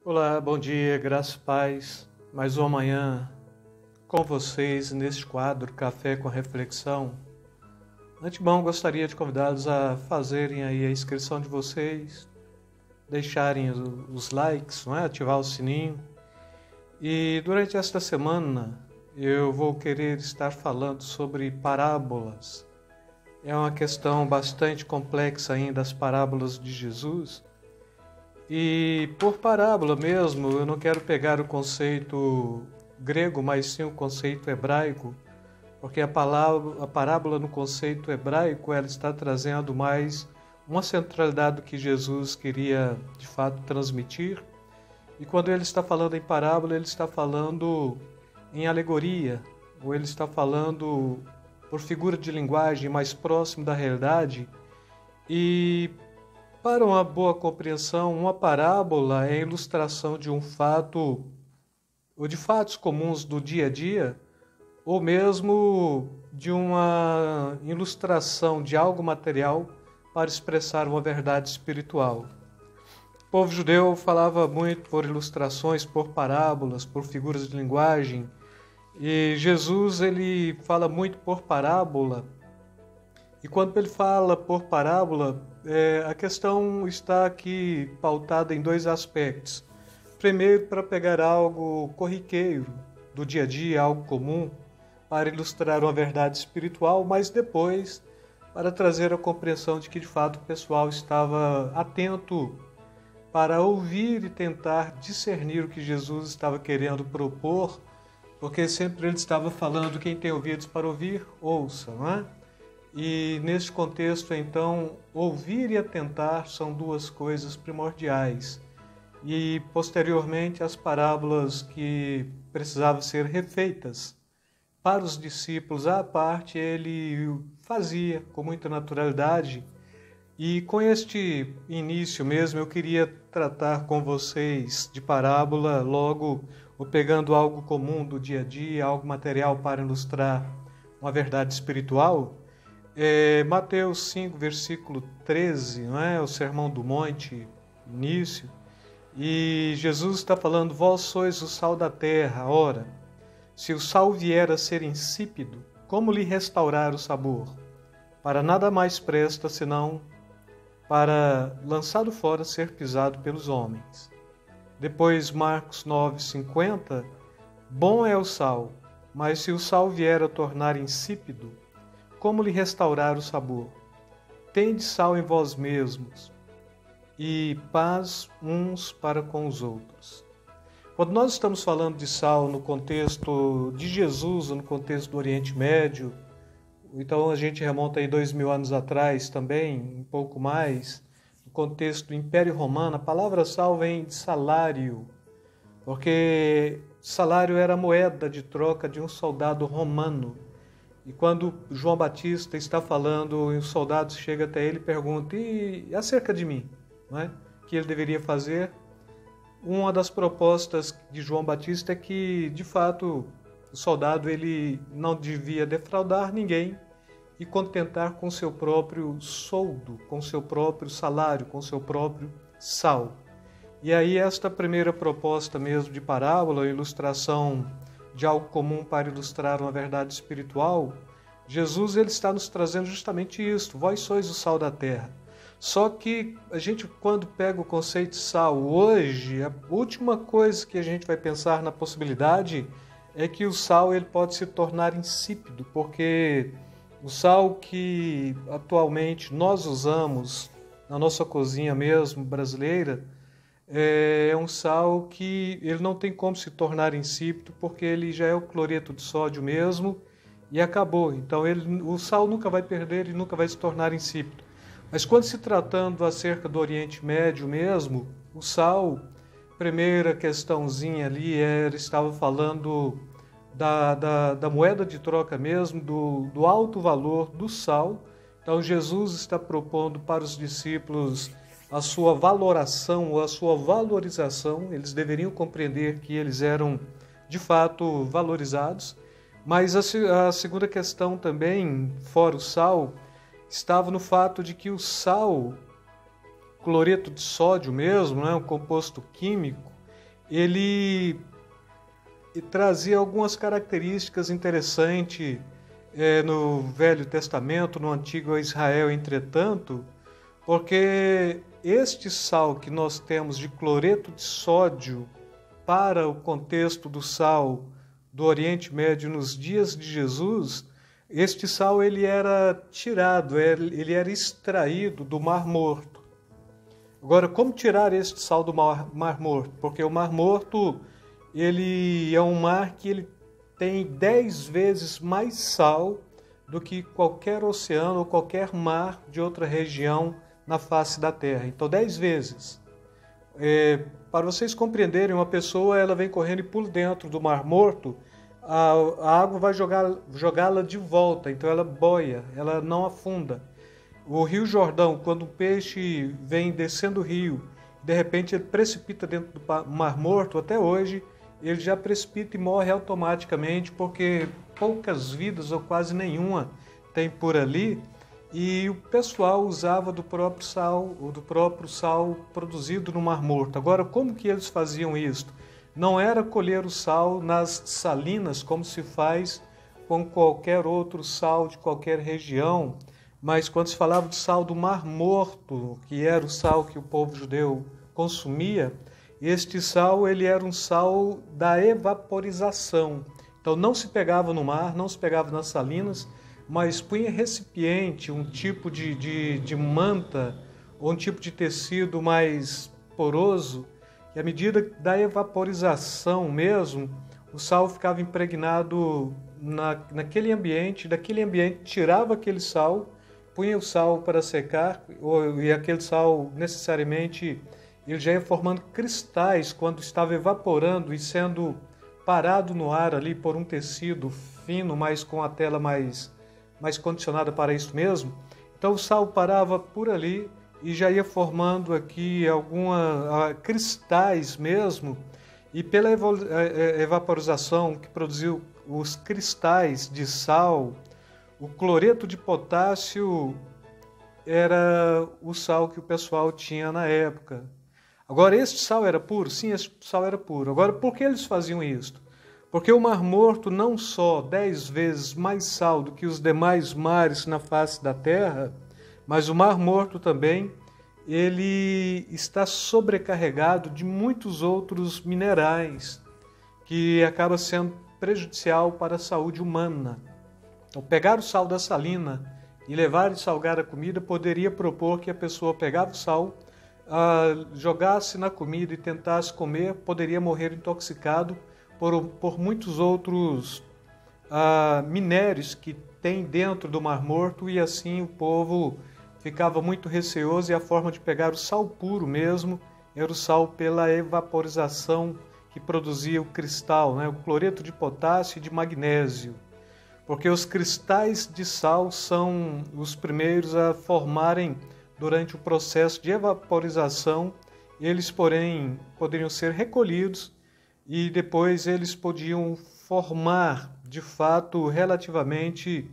Olá, bom dia, graças e paz. Mais uma manhã com vocês neste quadro Café com Reflexão. Antemão, gostaria de convidá-los a fazerem aí a inscrição de vocês, deixarem os likes, não é? Ativar o sininho. E durante esta semana eu vou querer estar falando sobre parábolas. É uma questão bastante complexa ainda as parábolas de Jesus. E por parábola mesmo, eu não quero pegar o conceito grego, mas sim o conceito hebraico, porque a parábola no conceito hebraico, ela está trazendo mais uma centralidade do que Jesus queria de fato transmitir. E quando ele está falando em parábola, ele está falando em alegoria, ou ele está falando por figura de linguagem mais próximo da realidade. E para uma boa compreensão, uma parábola é a ilustração de um fato ou de fatos comuns do dia a dia, ou mesmo de uma ilustração de algo material para expressar uma verdade espiritual. O povo judeu falava muito por ilustrações, por parábolas, por figuras de linguagem, e Jesus ele fala muito por parábola. E quando ele fala por parábola, a questão está aqui pautada em dois aspectos. Primeiro, para pegar algo corriqueiro do dia a dia, algo comum, para ilustrar uma verdade espiritual, mas depois para trazer a compreensão de que de fato o pessoal estava atento para ouvir e tentar discernir o que Jesus estava querendo propor, porque sempre ele estava falando: quem tem ouvidos para ouvir, ouça, não é? E neste contexto, então, ouvir e atentar são duas coisas primordiais. E, posteriormente, as parábolas que precisavam ser refeitas para os discípulos à parte, ele fazia com muita naturalidade. E com este início mesmo, eu queria tratar com vocês de parábola, logo ou pegando algo comum do dia a dia, algo material para ilustrar uma verdade espiritual. Mateus 5, versículo 13, não é? O Sermão do Monte, início. E Jesus está falando: vós sois o sal da terra. Ora, se o sal vier a ser insípido, como lhe restaurar o sabor? Para nada mais presta, senão para, lançado fora, ser pisado pelos homens. Depois, Marcos 9, 50. Bom é o sal, mas se o sal vier a tornar insípido, como lhe restaurar o sabor? Tende sal em vós mesmos e paz uns para com os outros. Quando nós estamos falando de sal no contexto de Jesus, no contexto do Oriente Médio, então a gente remonta aí 2000 anos atrás também, um pouco mais, no contexto do Império Romano, a palavra sal vem de salário, porque salário era a moeda de troca de um soldado romano. E quando João Batista está falando, e os soldados chegam até ele e perguntam: e acerca de mim? Não é? Que ele deveria fazer? Uma das propostas de João Batista é que, de fato, o soldado ele não devia defraudar ninguém e contentar com seu próprio soldo, com seu próprio salário, com seu próprio sal. E aí esta primeira proposta mesmo de parábola, a ilustração de algo comum para ilustrar uma verdade espiritual, Jesus ele está nos trazendo justamente isso: vós sois o sal da terra. Só que a gente, quando pega o conceito de sal hoje, a última coisa que a gente vai pensar na possibilidade é que o sal ele pode se tornar insípido, porque o sal que atualmente nós usamos na nossa cozinha mesmo brasileira é um sal que ele não tem como se tornar insípido, porque ele já é o cloreto de sódio mesmo e acabou. Então o sal nunca vai perder e nunca vai se tornar insípido. Mas quando se tratando acerca do Oriente Médio mesmo, o sal, primeira questãozinha ali, estava falando da moeda de troca mesmo, do alto valor do sal. Então Jesus está propondo para os discípulos a sua valoração ou a sua valorização. Eles deveriam compreender que eles eram de fato valorizados. Mas a segunda questão também, fora o sal, estava no fato de que o sal, cloreto de sódio mesmo, um composto químico, ele trazia algumas características interessantes no Velho Testamento, no Antigo Israel, entretanto, porque este sal que nós temos de cloreto de sódio para o contexto do sal do Oriente Médio nos dias de Jesus, este sal ele era tirado, ele era extraído do Mar Morto. Agora, como tirar este sal do Mar Morto? Porque o Mar Morto ele é um mar que ele tem 10 vezes mais sal do que qualquer oceano ou qualquer mar de outra região na face da Terra. Então, 10 vezes. Para vocês compreenderem, uma pessoa ela vem correndo e pula dentro do Mar Morto, a água vai jogá-la de volta, então ela boia, ela não afunda. O Rio Jordão, quando um peixe vem descendo o rio, de repente ele precipita dentro do Mar Morto, até hoje ele já precipita e morre automaticamente, porque poucas vidas ou quase nenhuma tem por ali, e o pessoal usava do próprio sal produzido no Mar Morto. Agora, como que eles faziam isso? Não era colher o sal nas salinas, como se faz com qualquer outro sal de qualquer região, mas quando se falava do sal do Mar Morto, que era o sal que o povo judeu consumia, este sal ele era um sal da evaporização. Então não se pegava no mar, não se pegava nas salinas, mas punha em recipiente, um tipo de manta ou um tipo de tecido mais poroso, e à medida da evaporização mesmo, o sal ficava impregnado naquele ambiente, daquele ambiente tirava aquele sal, punha o sal para secar, e aquele sal necessariamente ele já ia formando cristais quando estava evaporando e sendo parado no ar ali por um tecido fino, mas com a tela mais condicionada para isso mesmo. Então o sal parava por ali e já ia formando aqui cristais mesmo, e pela evaporização que produziu os cristais de sal, o cloreto de potássio era o sal que o pessoal tinha na época. Agora, este sal era puro? Sim, este sal era puro. Agora, por que eles faziam isso? Porque o Mar Morto não só 10 vezes mais sal do que os demais mares na face da terra, mas o Mar Morto também, ele está sobrecarregado de muitos outros minerais, que acaba sendo prejudicial para a saúde humana. Então, pegar o sal da salina e levar e salgar a comida poderia propor que a pessoa pegava o sal, jogasse na comida e tentasse comer, poderia morrer intoxicado por muitos outros minérios que tem dentro do Mar Morto, e assim o povo ficava muito receoso, e a forma de pegar o sal puro mesmo era o sal pela evaporização que produzia o cristal, né? O cloreto de potássio e de magnésio, porque os cristais de sal são os primeiros a formarem durante o processo de evaporização. Eles, porém, poderiam ser recolhidos e depois eles podiam formar, de fato, relativamente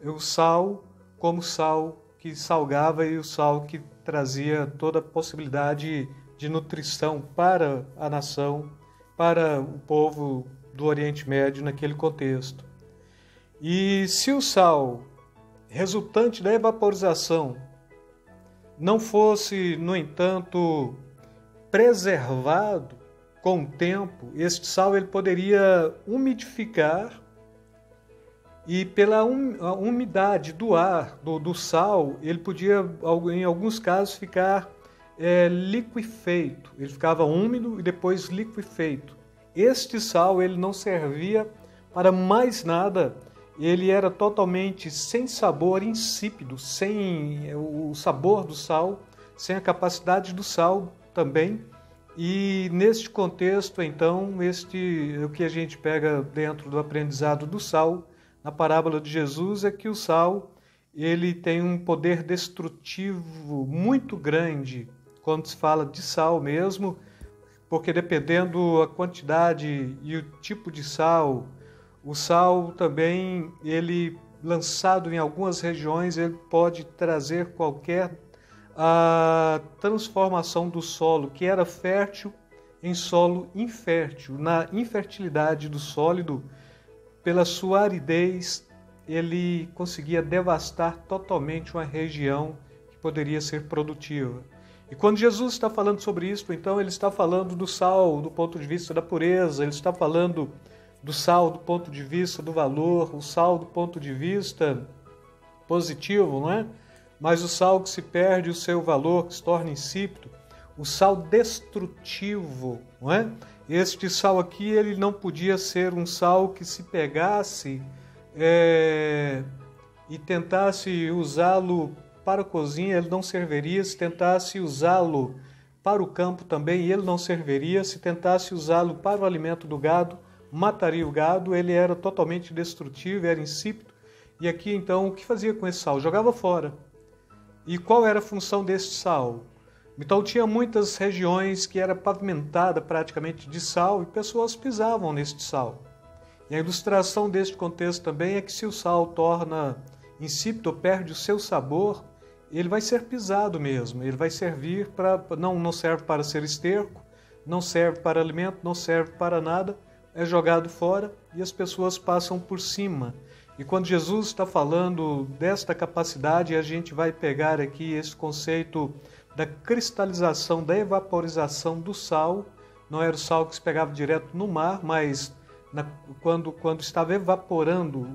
o sal como sal que salgava e o sal que trazia toda a possibilidade de nutrição para a nação, para o povo do Oriente Médio naquele contexto. E se o sal resultante da evaporização não fosse, no entanto, preservado com o tempo, este sal ele poderia umidificar, e pela umidade do ar, do sal, ele podia, em alguns casos, ficar liquefeito. Ele ficava úmido e depois liquefeito. Este sal ele não servia para mais nada. Ele era totalmente sem sabor, insípido, sem o sabor do sal, sem a capacidade do sal também. E neste contexto, então, o que a gente pega dentro do aprendizado do sal, na parábola de Jesus, é que o sal ele tem um poder destrutivo muito grande quando se fala de sal mesmo, porque dependendo a quantidade e o tipo de sal, o sal também, ele lançado em algumas regiões, ele pode trazer qualquer transformação do solo, que era fértil, em solo infértil. Na infertilidade do sólido, pela sua aridez, ele conseguia devastar totalmente uma região que poderia ser produtiva. E quando Jesus está falando sobre isso, então ele está falando do sal do ponto de vista da pureza, ele está falando do sal do ponto de vista do valor, o sal do ponto de vista positivo, não é? Mas o sal que se perde o seu valor, que se torna insípido, o sal destrutivo, não é? Este sal aqui, ele não podia ser um sal que se pegasse e tentasse usá-lo para a cozinha, ele não serviria. Se tentasse usá-lo para o campo também, ele não serviria. Se tentasse usá-lo para o alimento do gado, mataria o gado. Ele era totalmente destrutivo, era insípido. E aqui então, o que fazia com esse sal? Jogava fora. E qual era a função desse sal? Então tinha muitas regiões que era pavimentada praticamente de sal e pessoas pisavam neste sal. E a ilustração deste contexto também é que se o sal torna insípido ou perde o seu sabor, ele vai ser pisado mesmo, ele vai servir para, não serve para ser esterco, não serve para alimento, não serve para nada, é jogado fora e as pessoas passam por cima. E quando Jesus está falando desta capacidade, a gente vai pegar aqui esse conceito da cristalização, da evaporização do sal. Não era o sal que se pegava direto no mar, mas quando estava evaporando,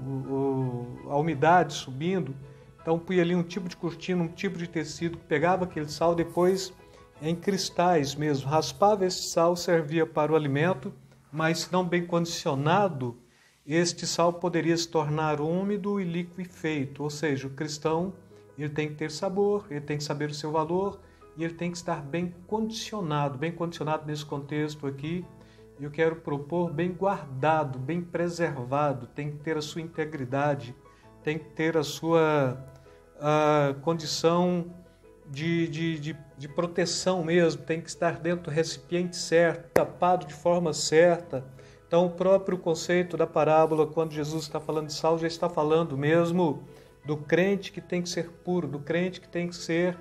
a umidade subindo, então punha ali um tipo de cortina, um tipo de tecido que pegava aquele sal, depois em cristais mesmo, raspava esse sal, servia para o alimento, mas se não bem condicionado, este sal poderia se tornar úmido e liquefeito, ou seja, o cristão ele tem que ter sabor, ele tem que saber o seu valor e ele tem que estar bem condicionado nesse contexto aqui. Eu quero propor bem guardado, bem preservado, tem que ter a sua integridade, tem que ter a sua condição de proteção mesmo, tem que estar dentro do recipiente certo, tapado de forma certa. Então, o próprio conceito da parábola, quando Jesus está falando de sal, já está falando mesmo do crente que tem que ser puro, do crente que tem que ser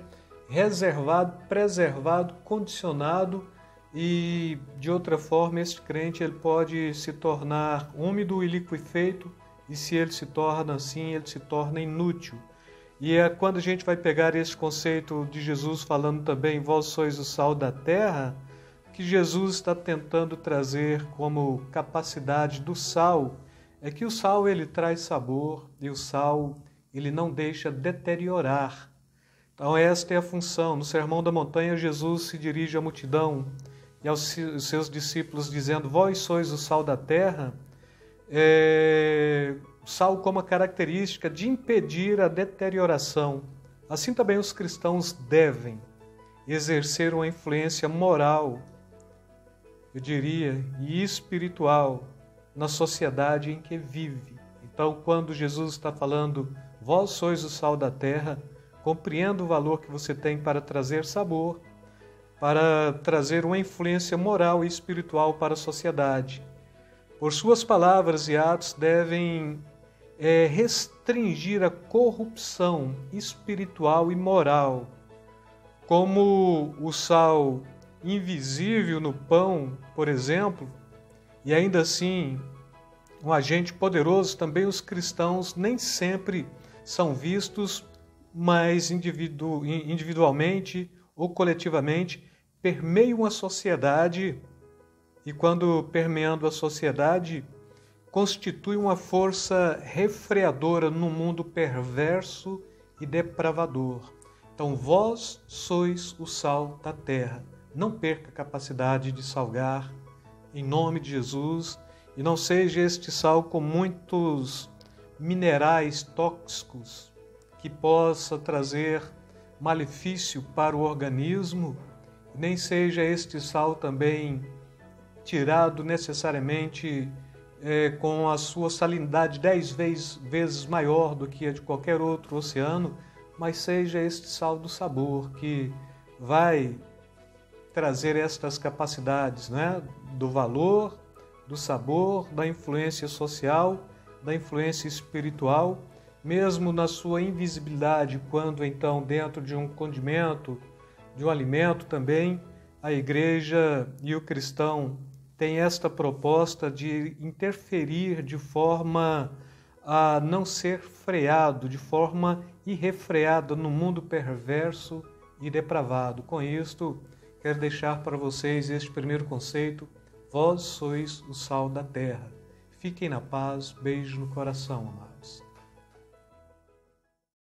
reservado, preservado, condicionado, e de outra forma esse crente ele pode se tornar úmido e liquefeito, e se ele se torna assim, ele se torna inútil. E é quando a gente vai pegar esse conceito de Jesus falando também, vós sois o sal da terra, que Jesus está tentando trazer como capacidade do sal, é que o sal ele traz sabor e o sal ele não deixa deteriorar. Então esta é a função. No Sermão da Montanha, Jesus se dirige à multidão e aos seus discípulos dizendo, vós sois o sal da terra, o sal como a característica de impedir a deterioração. Assim também os cristãos devem exercer uma influência moral, eu diria, e espiritual na sociedade em que vive. Então, quando Jesus está falando, vós sois o sal da terra, compreenda o valor que você tem para trazer sabor, para trazer uma influência moral e espiritual para a sociedade. Por suas palavras e atos devem restringir a corrupção espiritual e moral, como o sal invisível no pão, por exemplo, e ainda assim um agente poderoso. Também os cristãos nem sempre são vistos, mas individualmente ou coletivamente permeiam a sociedade, e quando permeando a sociedade, constitui uma força refreadora no mundo perverso e depravador. Então vós sois o sal da terra. Não perca a capacidade de salgar, em nome de Jesus, e não seja este sal com muitos minerais tóxicos que possa trazer malefício para o organismo, nem seja este sal também tirado necessariamente com a sua salinidade 10 vezes maior do que a de qualquer outro oceano, mas seja este sal do sabor que vai trazer estas capacidades, né? Do valor, do sabor, da influência social, da influência espiritual, mesmo na sua invisibilidade, quando então dentro de um condimento, de um alimento também, a igreja e o cristão têm esta proposta de interferir de forma a não ser freado, de forma irrefreada no mundo perverso e depravado. Com isto, quero deixar para vocês este primeiro conceito: vós sois o sal da terra. Fiquem na paz, beijo no coração, amados.